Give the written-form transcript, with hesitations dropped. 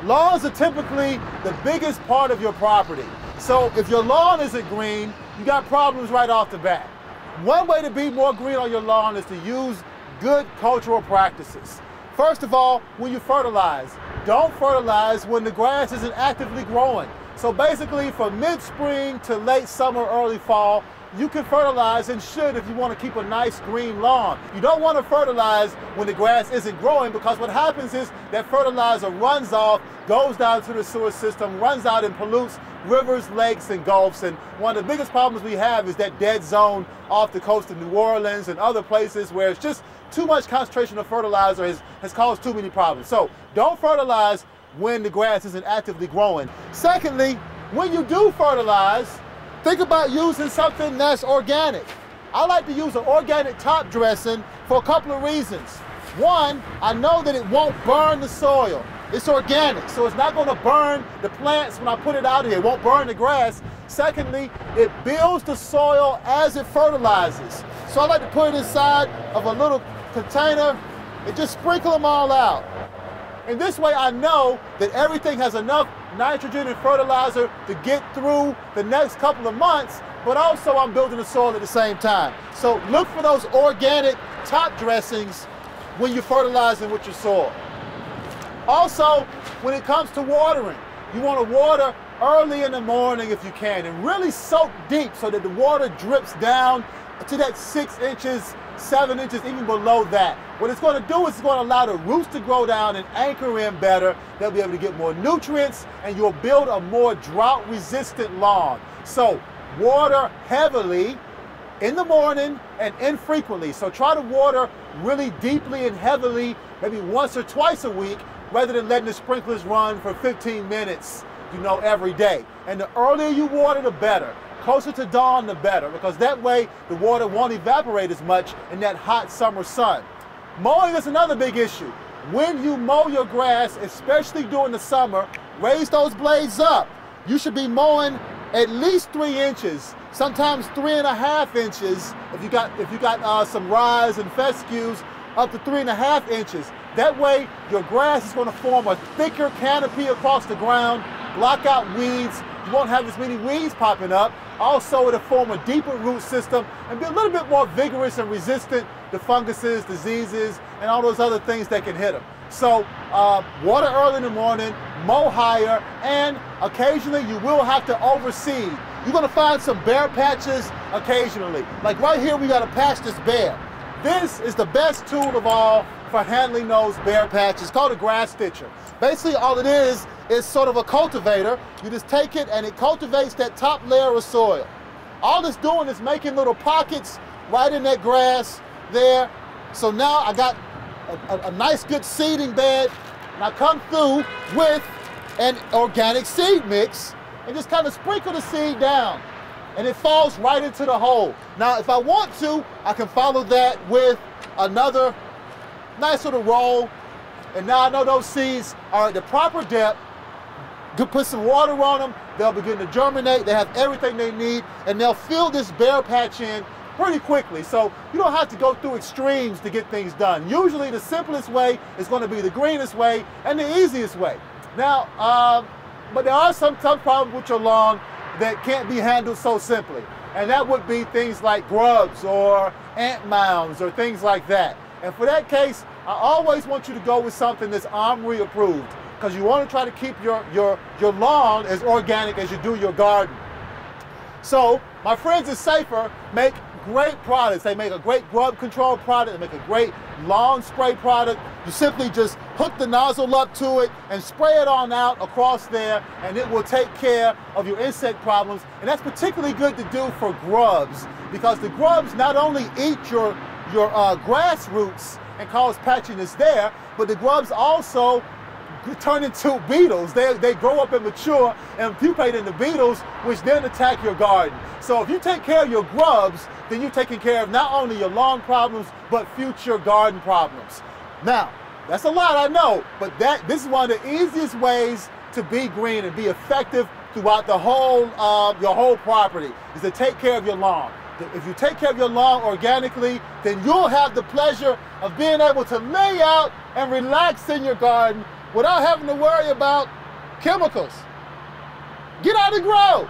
Lawns are typically the biggest part of your property. So if your lawn isn't green, you got problems right off the bat. One way to be more green on your lawn is to use good cultural practices. First of all, when you fertilize, don't fertilize when the grass isn't actively growing. So basically from mid-spring to late summer, early fall, you can fertilize and should if you want to keep a nice green lawn. You don't want to fertilize when the grass isn't growing, because what happens is that fertilizer runs off, goes down to the sewer system, runs out and pollutes rivers, lakes, and gulfs. And one of the biggest problems we have is that dead zone off the coast of New Orleans and other places where it's just too much concentration of fertilizer has caused too many problems. So don't fertilize when the grass isn't actively growing. Secondly, when you do fertilize, think about using something that's organic. I like to use an organic top dressing for a couple of reasons. One, I know that it won't burn the soil. It's organic, so it's not going to burn the plants when I put it out here. It won't burn the grass. Secondly, it builds the soil as it fertilizes. So I like to put it inside of a little container and just sprinkle them all out. And this way I know that everything has enough nitrogen and fertilizer to get through the next couple of months, but also I'm building the soil at the same time. So look for those organic top dressings when you're fertilizing with your soil. Also, when it comes to watering, you want to water early in the morning if you can, and really soak deep so that the water drips down to that 6 inches, 7 inches, even below that. What it's going to do is it's going to allow the roots to grow down and anchor in better. They'll be able to get more nutrients, and you'll build a more drought-resistant lawn. So water heavily in the morning and infrequently. So try to water really deeply and heavily, maybe once or twice a week, rather than letting the sprinklers run for 15 minutes, every day. And the earlier you water, the better. Closer to dawn, the better, because that way the water won't evaporate as much in that hot summer sun. Mowing is another big issue. When you mow your grass, especially during the summer, raise those blades up. You should be mowing at least 3 inches, sometimes 3.5 inches. If you got some rise and fescues, up to 3.5 inches. That way, your grass is going to form a thicker canopy across the ground, block out weeds. You won't have as many weeds popping up. Also, it'll form a deeper root system and be a little bit more vigorous and resistant to funguses, diseases, and all those other things that can hit them. So, water early in the morning, mow higher, and occasionally you will have to overseed. You're going to find some bare patches occasionally. Like right here, we got a patch that's bare. This is the best tool of all for handling those bare patches. It's called a grass stitcher. Basically, all it is sort of a cultivator. You just take it and it cultivates that top layer of soil. All it's doing is making little pockets right in that grass there. So now I got a nice good seeding bed, and I come through with an organic seed mix and just kind of sprinkle the seed down, and it falls right into the hole. Now, if I want to, I can follow that with another nice little roll, and now I know those seeds are at the proper depth. Could put some water on them, they'll begin to germinate, they have everything they need, and they'll fill this bare patch in pretty quickly. So you don't have to go through extremes to get things done. Usually the simplest way is going to be the greenest way and the easiest way. Now, but there are some problems with your lawn that can't be handled so simply. And that would be things like grubs or ant mounds or things like that. And for that case, I always want you to go with something that's Armory approved, because you want to try to keep your lawn as organic as you do your garden. So my friends at Safer make great products. They make a great grub control product. They make a great lawn spray product. You simply just hook the nozzle up to it and spray it on out across there, and it will take care of your insect problems. And that's particularly good to do for grubs, because the grubs not only eat your grass roots and cause patchiness there, but the grubs also turn into beetles. They grow up and mature and pupate into beetles, which then attack your garden. So if you take care of your grubs, then you're taking care of not only your lawn problems, but future garden problems. Now, that's a lot, I know, but this is one of the easiest ways to be green and be effective throughout the whole your whole property, is to take care of your lawn. If you take care of your lawn organically, then you'll have the pleasure of being able to lay out and relax in your garden without having to worry about chemicals. Get out and grow.